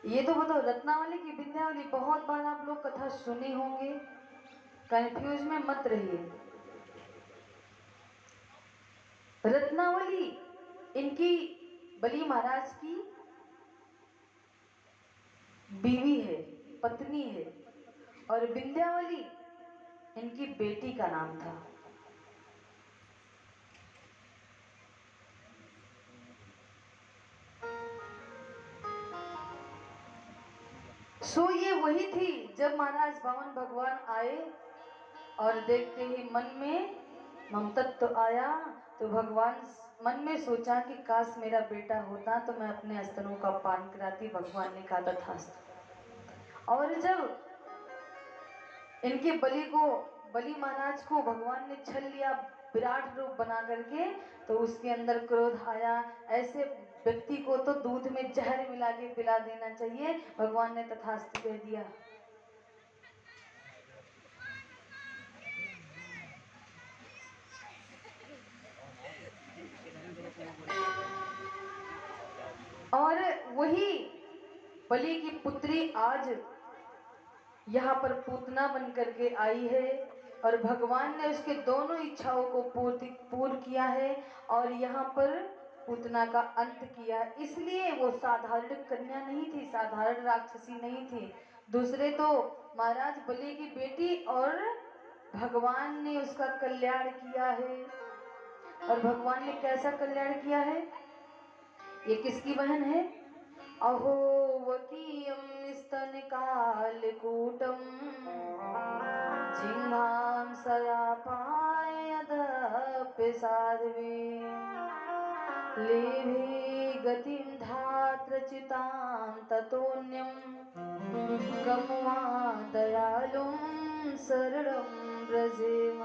Speaker 1: ये तो बताओ, रत्नावली की विंध्यावली बहुत बार आप लोग कथा सुने होंगे, कंफ्यूज में मत रहिए। रत्नावली इनकी बलि महाराज की बीवी है, पत्नी है, और विंध्यावली इनकी बेटी का नाम था। सो ये वही थी जब महाराज वामन भगवान आए और देखते ही मन में ममतत्व तो आया, तो भगवान मन में सोचा कि काश मेरा बेटा होता तो मैं अपने स्तनों का पान कराती। भगवान ने कहा तथास्तु। और जब इनके बलि महाराज को भगवान ने छल लिया विराट रूप बना करके, तो उसके अंदर क्रोध आया। ऐसे व्यक्ति को तो दूध में जहर मिला के पिला देना चाहिए। भगवान ने तथास्तु कह दिया। और वही बलि की पुत्री आज यहाँ पर पूतना बन करके आई है, और भगवान ने उसके दोनों इच्छाओं को पूर्ण किया है और यहाँ पर पूतना का अंत किया। इसलिए वो साधारण कन्या नहीं थी, साधारण राक्षसी नहीं थी। दूसरे तो महाराज बलि की बेटी, और भगवान ने उसका कल्याण किया है। और भगवान ने कैसा कल्याण किया है? ये किसकी बहन है? अहो वकीयम स्तन कालकूटम जिह्वां सयापायदप्य साध्वी लेभे गतिं धात्रचितां ततोऽन्यं कमुआ दयालुं शरणं व्रजेम।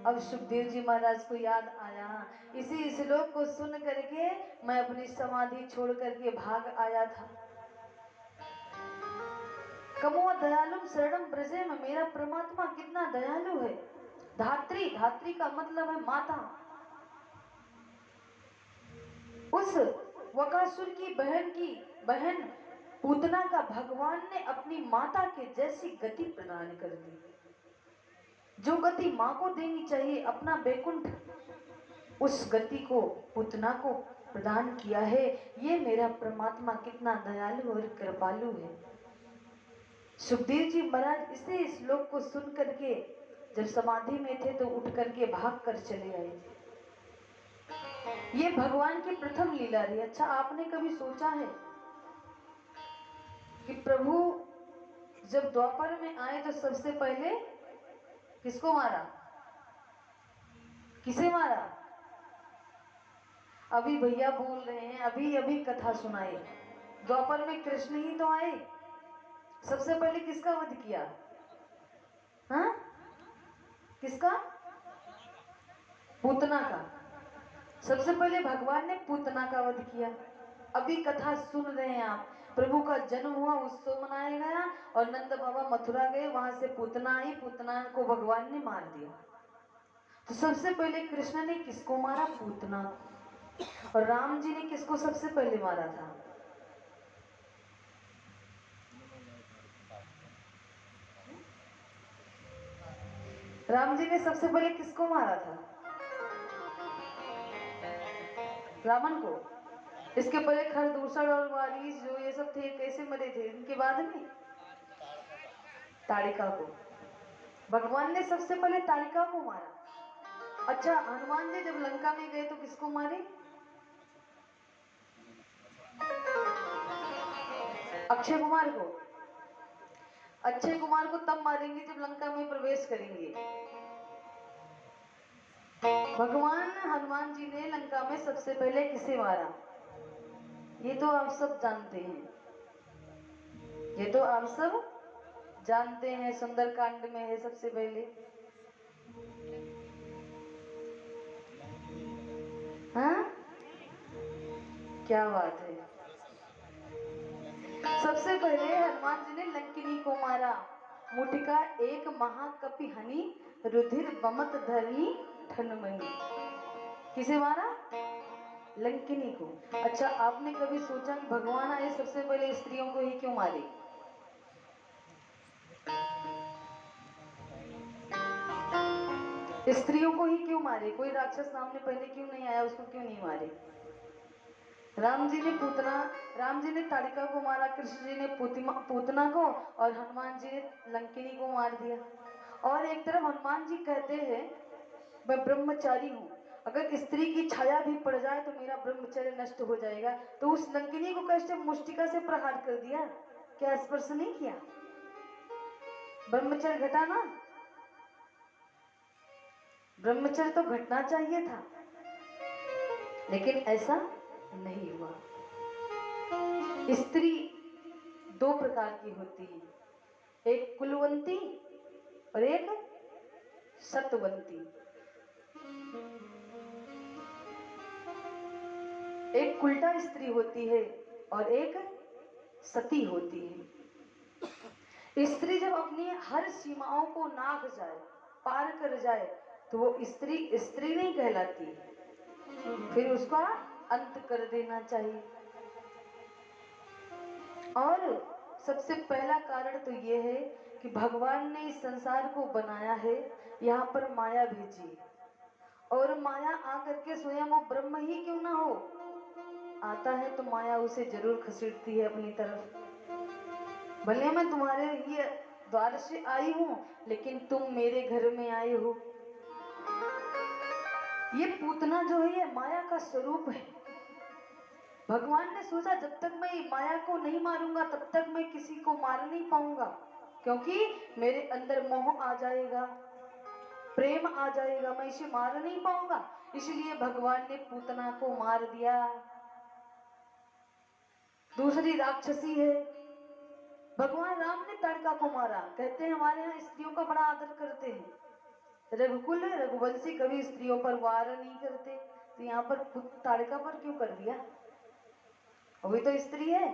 Speaker 1: अब सुखदेव जी महाराज को याद आया, इसी श्लोक को सुन करके मैं अपनी समाधि छोड़ करके भाग आया था। कमो दयालु शरणम ब्रजे में मेरा परमात्मा कितना दयालु है। धात्री, धात्री का मतलब है माता। उस वकासुर की बहन पूतना का भगवान ने अपनी माता के जैसी गति प्रदान कर दी। जो गति माँ को देनी चाहिए, अपना बैकुंठ, उस गति को पूतना को प्रदान किया है। ये मेरा परमात्मा कितना दयालु और कृपालु है। सुखदेव जी महाराज इसे श्लोक को सुन करके जब समाधि में थे तो उठ करके भाग कर चले आए थे। ये भगवान की प्रथम लीला रही। अच्छा, आपने कभी सोचा है कि प्रभु जब द्वापर में आए तो सबसे पहले किसको मारा? किसे मारा? अभी भैया बोल रहे हैं, अभी अभी कथा सुनाई। द्वापर में कृष्ण ही तो आए। सबसे पहले किसका वध किया? हाँ, किसका? पूतना का। सबसे पहले भगवान ने पूतना का वध किया। अभी कथा सुन रहे हैं आप, प्रभु का जन्म हुआ, उत्सव मनाया गया और नंद बाबा मथुरा गए, वहां से पूतना आई, पूतना को भगवान ने मार दिया। तो सबसे पहले कृष्ण ने किसको मारा? पूतना। और राम जी ने किसको सबसे पहले मारा था? राम जी ने सबसे पहले किसको मारा था? रावण को। इसके पहले खरदूषण और वारिस जो ये सब थे, कैसे मरे थे? इनके बाद में ताड़िका को। भगवान ने सबसे पहले ताड़िका को मारा। अच्छा, हनुमान जी जब लंका में गए तो किसको मारे? अक्षय कुमार को। अक्षय कुमार को तब मारेंगे जब लंका में प्रवेश करेंगे। भगवान हनुमान जी ने लंका में सबसे पहले किसे मारा? ये तो आप सब जानते हैं, ये तो आप सब जानते हैं, सुंदरकांड में है सबसे पहले। हाँ, क्या बात है। सबसे पहले हनुमान जी ने लंकिनी को मारा। मुठिका एक महाकपि हनि, रुधिर बमत धरनी ठनमनी। किसे मारा? लंकिनी को। अच्छा, आपने कभी सोचा कि भगवान आए सबसे पहले स्त्रियों को ही क्यों मारे? स्त्रियों को ही क्यों मारे? कोई राक्षस सामने पहले क्यों नहीं आया, उसको क्यों नहीं मारे? राम जी ने ताड़िका को मारा, कृष्ण जी ने पूतना को, और हनुमान जी ने लंकिनी को मार दिया। और एक तरफ हनुमान जी कहते हैं मैं ब्रह्मचारी हूँ, अगर स्त्री की छाया भी पड़ जाए तो मेरा ब्रह्मचर्य नष्ट हो जाएगा। तो उस लंकिनी को कैसे मुष्टिका से प्रहार कर दिया, क्या स्पर्श नहीं किया? ब्रह्मचर्य घटा ना, ब्रह्मचर्य तो घटना चाहिए था, लेकिन ऐसा नहीं हुआ। स्त्री दो प्रकार की होती है, एक कुलवंती और एक सतवंती। एक कुलटा स्त्री होती है और एक सती होती है। स्त्री जब अपनी हर सीमाओं को नाप जाए, पार कर जाए, तो वो स्त्री स्त्री नहीं कहलाती, फिर उसका अंत कर देना चाहिए। और सबसे पहला कारण तो ये है कि भगवान ने इस संसार को बनाया है, यहाँ पर माया भेजी, और माया आकर के स्वयं वो ब्रह्म ही क्यों ना हो, आता है तो माया उसे जरूर खसीटती है अपनी तरफ। भले मैं तुम्हारे ही द्वार से आई हूँ, लेकिन तुम मेरे घर में आए हो। ये पूतना जो है ये माया का स्वरूप है। भगवान ने सोचा जब तक मैं माया को नहीं मारूंगा तब तक मैं किसी को मार नहीं पाऊंगा, क्योंकि मेरे अंदर मोह आ जाएगा, प्रेम आ जाएगा, मैं इसे मार नहीं पाऊंगा। इसलिए भगवान ने पूतना को मार दिया। दूसरी राक्षसी है, भगवान राम ने ताड़का को मारा। कहते हैं हमारे यहाँ स्त्रियों का बड़ा आदर करते हैं, रघुकुल रघुवंशी कभी स्त्रियों पर वार नहीं करते, तो यहाँ पर ताड़का पर क्यों कर दिया? वही तो स्त्री है।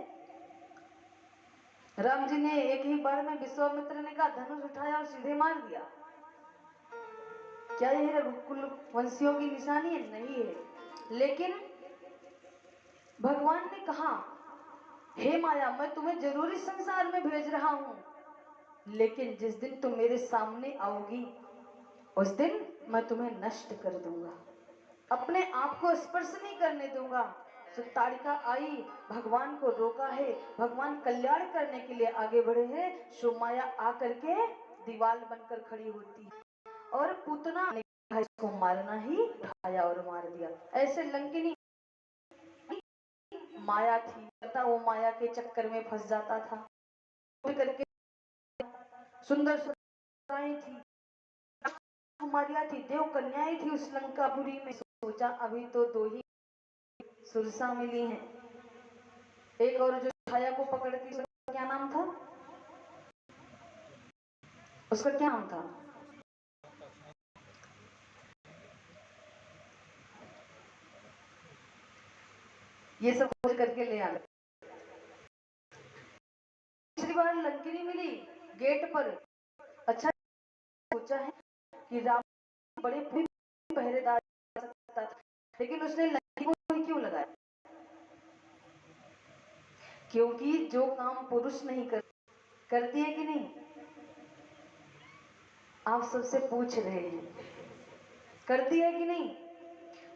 Speaker 1: राम जी ने एक ही बार में विश्वामित्र ने कहा धनुष उठाया और सीधे मार दिया। क्या यह रघुकुल वंशियों की निशानी है? नहीं है। लेकिन भगवान ने कहा हे माया, मैं तुम्हें जरूर इस संसार में भेज रहा हूं, लेकिन जिस दिन तुम मेरे सामने आओगी उस दिन मैं तुम्हें नष्ट कर दूंगा, अपने आप को स्पर्श नहीं करने दूंगा। तो ताड़िका आई, भगवान को रोका है, भगवान कल्याण करने के लिए आगे बढ़े हैं, सो माया आकर के दीवार बनकर खड़ी होती है, और पूतना ने इसको मारना ही उठाया और मार दिया। ऐसे लंकिनी माया थी, वो माया के चक्कर में फंस जाता था, करके सुंदर सुंदर थी, कुमारियां थी, देव कन्याएं थी उस लंकापुरी में। सोचा अभी तो दो ही सुरसा मिली हैं, एक और जो छाया को पकड़ती उसका क्या नाम था? उसका क्या नाम था? ये सब खोज करके ले आ। तीसरी बार लंकिनी मिली गेट पर। अच्छा, सोचा है कि राम बड़े पहरेदार सकता था, लेकिन उसने लंकी को ही क्यों लगाया? क्योंकि जो काम पुरुष नहीं करती है कि नहीं, आप सबसे पूछ रहे हैं, करती है कि नहीं?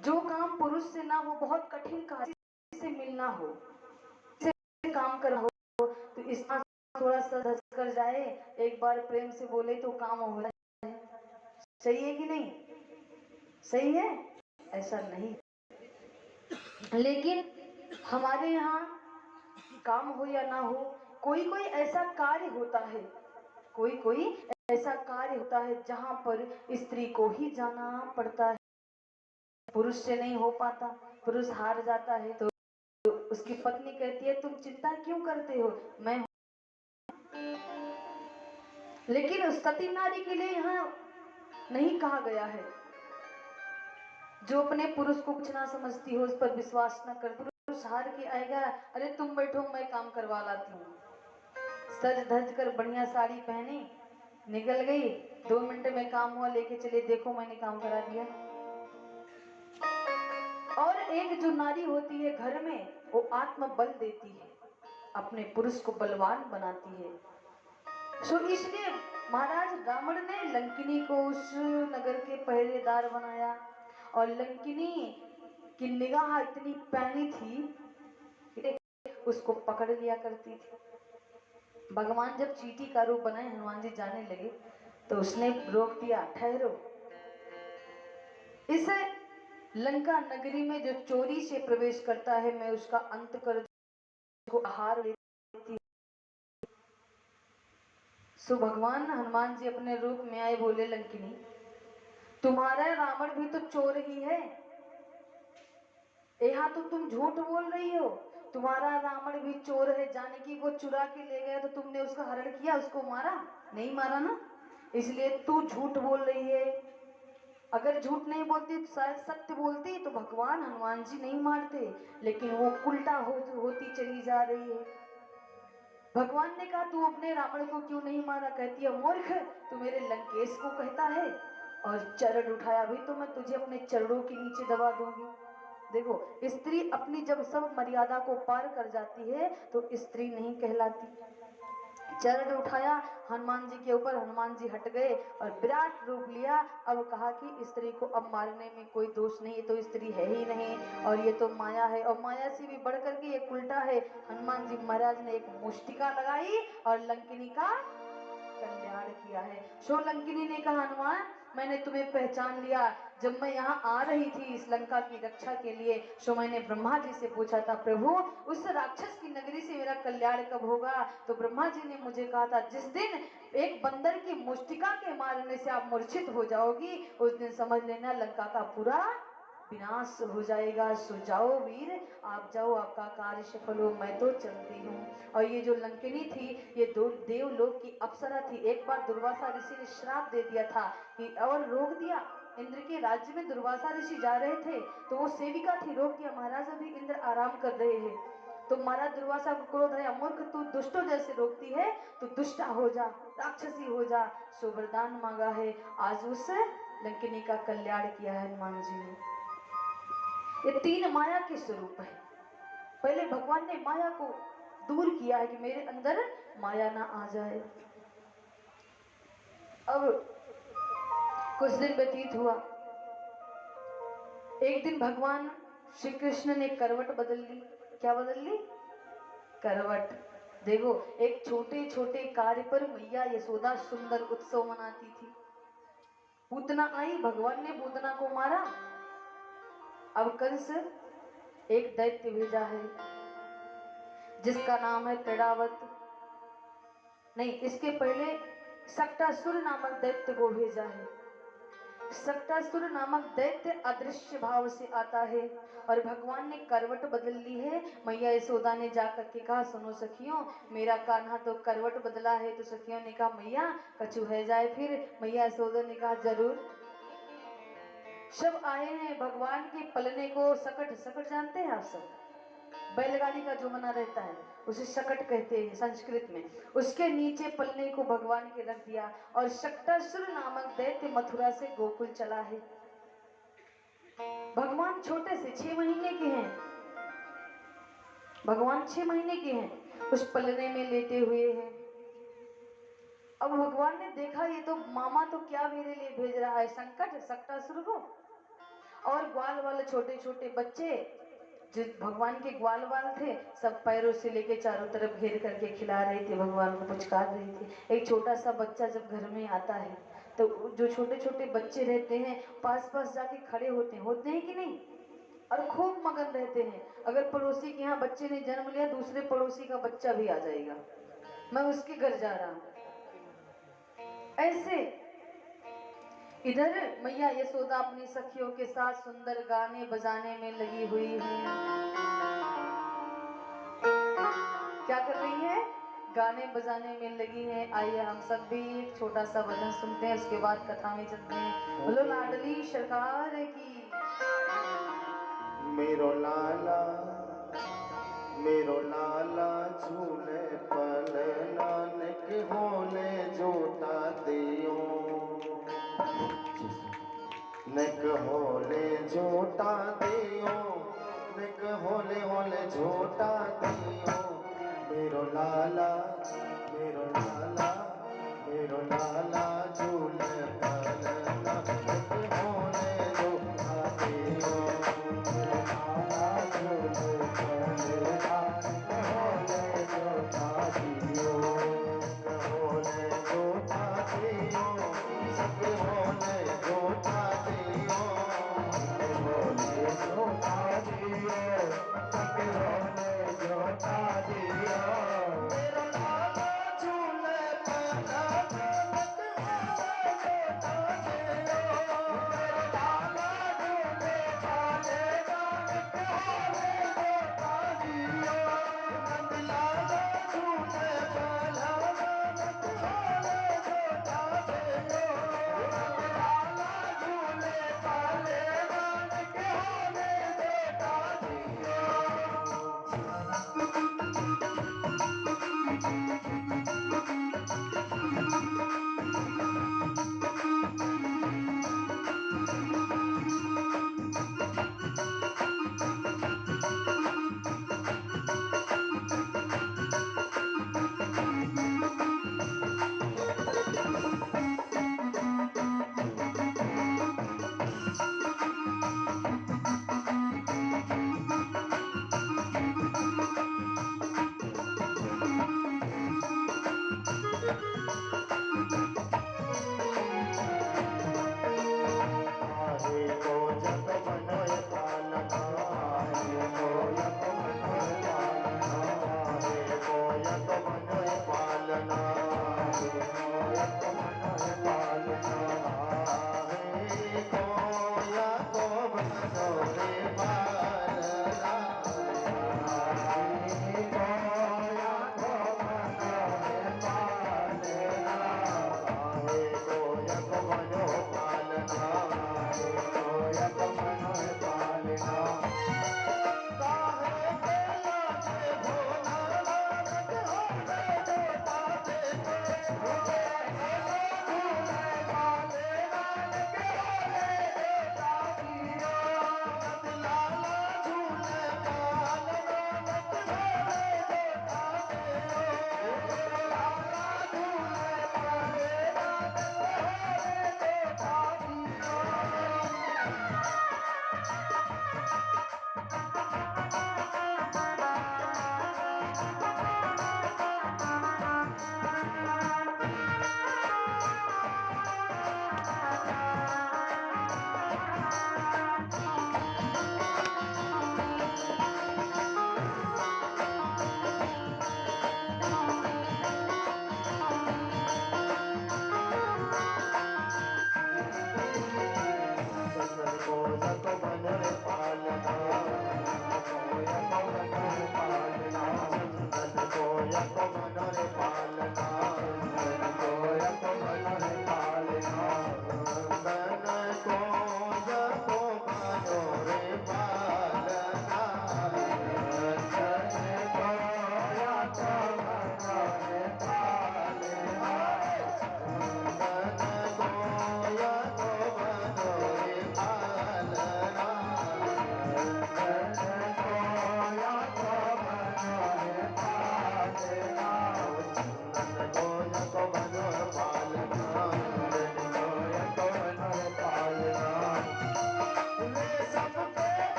Speaker 1: जो काम पुरुष से ना हो, बहुत कठिन कार्य से मिलना हो, से काम करना हो, तो इसका थोड़ा सा धस कर जाए, एक बार प्रेम से बोले तो काम हो जाए। सही है कि नहीं? सही है? ऐसा नहीं, लेकिन हमारे यहाँ काम हो या ना हो, कोई कोई ऐसा कार्य होता है, कोई कोई ऐसा कार्य होता है जहां पर स्त्री को ही जाना पड़ता है, पुरुष से नहीं हो पाता, पुरुष हार जाता है, तो उसकी पत्नी कहती है तुम चिंता क्यों करते हो, मैं हूं। लेकिन उस सती नारी के लिए यहाँ नहीं कहा गया है, जो अपने पुरुष को कुछ ना समझती हो, उस पर विश्वास न कर, पुरुष हार के आएगा, अरे तुम बैठो मैं काम करवा लाती हूँ। सज धज कर बढ़िया साड़ी पहनी, निकल गई, 2 मिनट में काम हुआ, लेके चले, देखो मैंने काम करा दिया। और एक जो नारी होती है घर में, वो आत्मबल देती है, अपने पुरुष को बलवान बनाती है। सो इसलिए महाराज रावण ने लंकिनी को उस नगर के पहरेदार बनाया, और लंकिनी की निगाह इतनी पैनी थी कि उसको पकड़ लिया करती थी। भगवान जब चींटी का रूप बनाए, हनुमान जी जाने लगे, तो उसने रोक दिया, ठहरो, इस लंका नगरी में जो चोरी से प्रवेश करता है, मैं उसका अंत कर दूं, आहार लेती। सो भगवान हनुमान जी अपने रूप में आए, बोले लंकिनी तुम्हारा रावण भी तो चोर ही है, यहाँ तो तुम झूठ बोल रही हो, तुम्हारा रावण भी चोर है, जानकी को चुरा के ले गया तो तुमने उसका हरण किया, उसको मारा नहीं, मारा ना, इसलिए तू झूठ बोल रही है। अगर झूठ नहीं बोलती तो शायद सत्य बोलती, तो भगवान हनुमान जी नहीं मारते, लेकिन वो उल्टा होती चली जा रही है। भगवान ने कहा तू अपने रावण को क्यों नहीं मारा, कहती है मूर्ख, तू मेरे लंकेश को कहता है, और चरण उठाया, अभी तो मैं तुझे अपने चरणों के नीचे दबा दूंगी। देखो स्त्री अपनी जब सब मर्यादा को पार कर जाती है तो स्त्री नहीं कहलाती। चरण उठाया हनुमान जी के ऊपर, हनुमान जी हट गए और विराट रूप लिया। अब कहा कि स्त्री को अब मारने में कोई दोष नहीं, ये तो स्त्री है ही नहीं, और ये तो माया है, और माया से भी बढ़ करके ये उल्टा है। हनुमान जी महाराज ने एक मुष्टिका लगाई और लंकिनी का कल्याण किया है। सो लंकिनी ने कहा हनुमान मैंने तुम्हें पहचान लिया, जब मैं यहाँ आ रही थी इस लंका की रक्षा के लिए, सो मैंने ब्रह्मा जी से पूछा था प्रभु उस राक्षस की नगरी से मेरा कल्याण कब होगा, तो ब्रह्मा जी ने मुझे कहा था जिस दिन एक बंदर की मुष्टिका के मारने से आप मूर्छित हो जाओगी, उस दिन समझ लेना लंका का पूरा विनाश हो जाएगा। सो जाओ वीर, आप जाओ, आपका कार्य सफल हो, मैं तो चलती हूँ। और ये जो लंकिनी थी ये देवलोक की अप्सरा थी। एक बार दुर्वासा ऋषि ने श्राप दे दिया था कि, और रोक दिया, इंद्र के राज्य में दुर्वासा ऋषि जा रहे थे तो वो सेविका थी, रोक दिया, महाराज अभी इंद्र आराम कर रहे हैं। तो महाराज दुर्वासा को क्रोध आया, मूर्ख तू दुष्टों जैसे रोकती है, तू दुष्टा हो जा, राक्षसी हो जा। सो वरदान मांगा है, आज उस लंकिनी का कल्याण किया है हनुमान जी ने। ये 3 माया के स्वरूप है। पहले भगवान ने माया को दूर किया है कि मेरे अंदर माया ना आ जाए। अब कुछ दिन व्यतीत हुआ, एक दिन भगवान श्री कृष्ण ने करवट बदल ली। क्या बदल ली? करवट। देखो एक छोटे छोटे कार्य पर मैया यशोदा सुंदर उत्सव मनाती थी। पूतना आई, भगवान ने पूतना को मारा। अब कंस एक दैत्य भेजा है जिसका नाम है त्रिडावत, नहीं इसके पहले सक्टासुर नामक दैत्य को भेजा है। सक्टासुर नामक दैत्य अदृश्य भाव से आता है और भगवान ने करवट बदल ली है। मैया यशोदा ने जाकर के कहा सुनो सखियों, मेरा कान्हा तो करवट बदला है। तो सखियों ने कहा मैया कछु है जाए फिर। मैया यशोदा ने कहा जरूर। सब आए हैं भगवान के पलने को, सकट, सकट जानते हैं आप सब, बैलगाड़ी का जो बना रहता है उसे शकट कहते हैं संस्कृत में। उसके नीचे पलने को भगवान के रख दिया और सक्टासुर नामक दैत्य मथुरा से गोकुल चला है। भगवान छोटे से 6 महीने के हैं, भगवान 6 महीने के हैं, उस पलने में लेटे हुए हैं। अब भगवान ने देखा ये तो मामा तो क्या मेरे लिए भेज रहा है संकट, सक्टासुर को। और ग्वाल वाले छोटे छोटे बच्चे जो भगवान के ग्वाल वाल थे सब पैरों से लेके चारों तरफ घेर करके खिला रहे थे, भगवान को पुचकार रहे थे। एक छोटा सा बच्चा जब घर में आता है तो जो छोटे छोटे बच्चे रहते हैं पास पास जाके खड़े होते हैं कि नहीं, और खूब मगन रहते हैं। अगर पड़ोसी के यहाँ बच्चे ने जन्म लिया दूसरे पड़ोसी का बच्चा भी आ जाएगा, मैं उसके घर जा रहा हूँ, ऐसे। इधर मैया यशोदा अपनी सखियों के साथ सुंदर गाने बजाने में लगी हुई है। क्या कर रही है? गाने बजाने में लगी है। आइए हम सब भी एक छोटा सा भजन सुनते हैं, उसके बाद कथा में चलते हैं। बोलो लाडली सरकार की।
Speaker 2: मेरो लाला झूले पल नानक होले जोता दियो नक होले जोता दियो नक होले होले जोता दियो मेरो लाला झूले पल नानक होले जोता दियो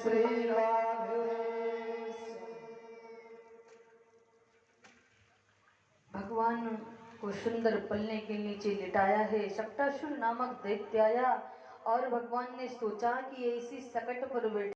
Speaker 2: श्री राधे।
Speaker 1: भगवान को सुंदर पलने के नीचे लिटाया है। शक्टासुर नामक दैत्य आया और भगवान ने सोचा कि ऐसी सकट पर बैठे